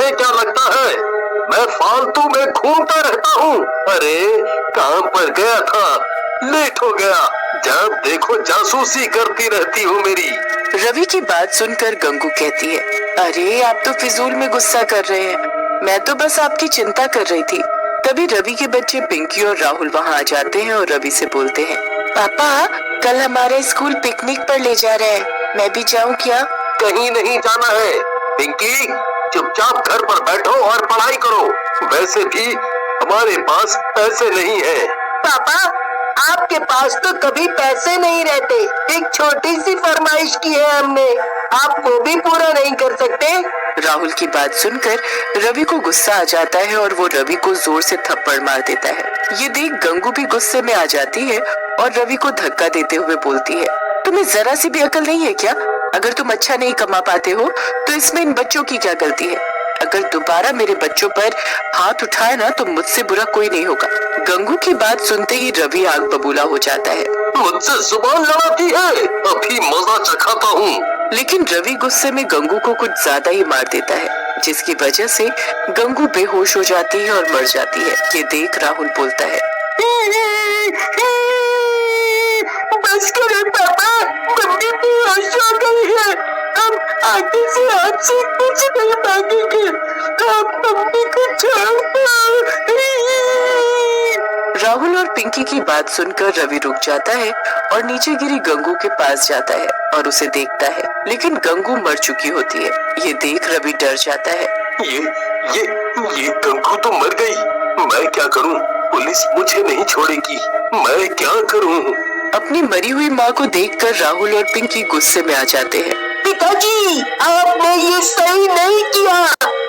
तुम्हें क्या लगता है मैं फालतू में घूमता रहता हूँ? अरे काम पर गया था, लेट हो गया। जब देखो जासूसी करती रहती हूँ मेरी। रवि की बात सुनकर गंगू कहती है, अरे आप तो फिजूल में गुस्सा कर रहे हैं, मैं तो बस आपकी चिंता कर रही थी। तभी रवि के बच्चे पिंकी और राहुल वहाँ आ जाते हैं और रवि से बोलते हैं, पापा कल हमारे स्कूल पिकनिक पर ले जा रहे हैं, मैं भी जाऊँ क्या? कहीं नहीं जाना है पिंकी, चुपचाप घर पर बैठो और पढ़ाई करो। वैसे भी हमारे पास पैसे नहीं है। पापा आपके पास तो कभी पैसे नहीं रहते, एक छोटी सी फरमाइश की है हमने, आप वो भी पूरा नहीं कर सकते? राहुल की बात सुनकर रवि को गुस्सा आ जाता है और वो रवि को जोर से थप्पड़ मार देता है। ये देख गंगू भी गुस्से में आ जाती है और रवि को धक्का देते हुए बोलती है, तुम्हें जरा सी भी अकल नहीं है क्या? अगर तुम अच्छा नहीं कमा पाते हो तो इसमें इन बच्चों की क्या गलती है? अगर दोबारा मेरे बच्चों पर हाथ उठाए ना तो मुझसे बुरा कोई नहीं होगा। गंगू की बात सुनते ही रवि आग बबूला हो जाता है। मुझसे जुबान लड़ाती है, अभी मजा चखाता हूँ। लेकिन रवि गुस्से में गंगू को कुछ ज्यादा ही मार देता है, जिसकी वजह से गंगू बेहोश हो जाती है और मर जाती है। ये देख राहुल बोलता है, बस करो पापा, मम्मी बेहोश हो गई है, हम आगे से आपसे कुछ नहीं मांगेंगे, आप मम्मी को छोड़ दो। राहुल और पिंकी की बात सुनकर रवि रुक जाता है और नीचे गिरी गंगू के पास जाता है और उसे देखता है, लेकिन गंगू मर चुकी होती है। ये देख रवि डर जाता है। ये गंगू तो मर गई, मैं क्या करूं? पुलिस मुझे नहीं छोड़ेगी, मैं क्या करूं? अपनी मरी हुई माँ को देखकर राहुल और पिंकी गुस्से में आ जाते हैं। पिताजी आपने ये सही नहीं किया,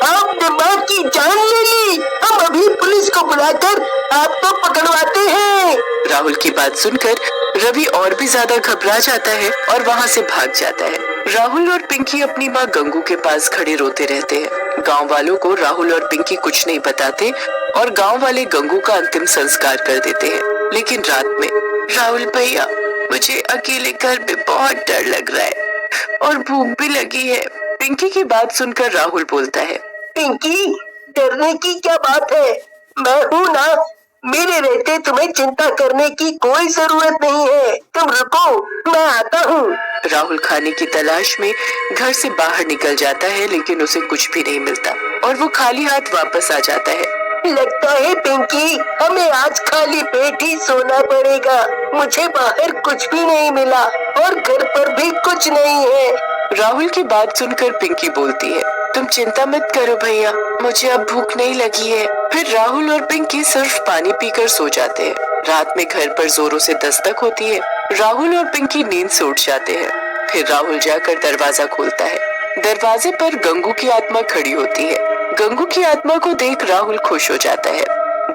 आपने माँ की जान ले ली, हम अभी पुलिस को बुलाकर आपको पकड़वाते हैं। राहुल की बात सुनकर रवि और भी ज्यादा घबरा जाता है और वहाँ से भाग जाता है। राहुल और पिंकी अपनी माँ गंगू के पास खड़े रोते रहते हैं। गांव वालों को राहुल और पिंकी कुछ नहीं बताते और गांव वाले गंगू का अंतिम संस्कार कर देते हैं। लेकिन रात में, राहुल भैया मुझे अकेले घर में बहुत डर लग रहा है और भूख भी लगी है। पिंकी की बात सुनकर राहुल बोलता है, पिंकी डरने की क्या बात है, मैं हूँ ना, मेरे रहते तुम्हें चिंता करने की कोई जरूरत नहीं है, तुम रुको मैं आता हूँ। राहुल खाने की तलाश में घर से बाहर निकल जाता है, लेकिन उसे कुछ भी नहीं मिलता और वो खाली हाथ वापस आ जाता है। लगता है पिंकी हमें आज खाली पेट ही सोना पड़ेगा, मुझे बाहर कुछ भी नहीं मिला और घर पर भी कुछ नहीं है। राहुल की बात सुनकर पिंकी बोलती है, तुम चिंता मत करो भैया, मुझे अब भूख नहीं लगी है। फिर राहुल और पिंकी सिर्फ पानी पीकर सो जाते हैं। रात में घर पर जोरों से दस्तक होती है। राहुल और पिंकी नींद से उठ जाते हैं। फिर राहुल जाकर दरवाजा खोलता है। दरवाजे पर गंगू की आत्मा खड़ी होती है। गंगू की आत्मा को देख राहुल खुश हो जाता है।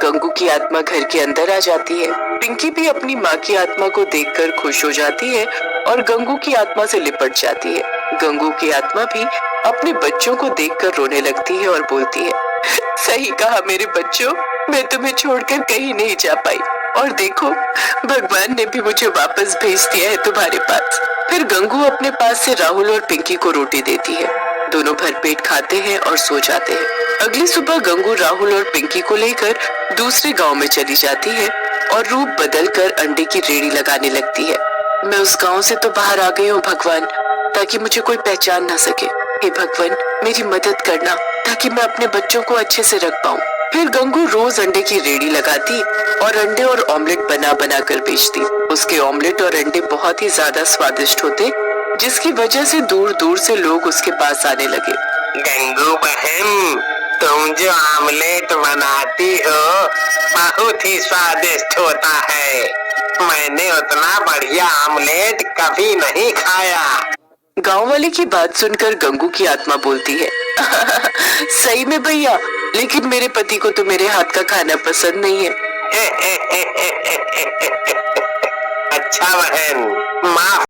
गंगू की आत्मा घर के अंदर आ जाती है। पिंकी भी अपनी माँ की आत्मा को देखकर खुश हो जाती है और गंगू की आत्मा से लिपट जाती है। गंगू की आत्मा भी अपने बच्चों को देखकर रोने लगती है और बोलती है, सही कहा मेरे बच्चों, मैं तुम्हें छोड़कर कहीं नहीं जा पाई और देखो भगवान ने भी मुझे वापस भेज दिया है तुम्हारे पास। फिर गंगू अपने पास से राहुल और पिंकी को रोटी देती है। दोनों भरपेट खाते हैं और सो जाते हैं। अगली सुबह गंगू राहुल और पिंकी को लेकर दूसरे गांव में चली जाती है और रूप बदलकर अंडे की रेड़ी लगाने लगती है। मैं उस गांव से तो बाहर आ गई हूँ भगवान, ताकि मुझे कोई पहचान ना सके। हे भगवान मेरी मदद करना ताकि मैं अपने बच्चों को अच्छे से रख पाऊँ। फिर गंगू रोज अंडे की रेड़ी लगाती और अंडे और ऑमलेट बना बना कर बेचती। उसके ऑमलेट और अंडे बहुत ही ज्यादा स्वादिष्ट होते, जिसकी वजह से दूर दूर से लोग उसके पास आने लगे। गंगू बहन, तुम जो ऑमलेट बनाती हो बहुत ही स्वादिष्ट होता है, मैंने उतना बढ़िया ऑमलेट कभी नहीं खाया। गांव वाले की बात सुनकर गंगू की आत्मा बोलती है, सही में भैया, लेकिन मेरे पति को तो मेरे हाथ का खाना पसंद नहीं है। अच्छा बहन, माफ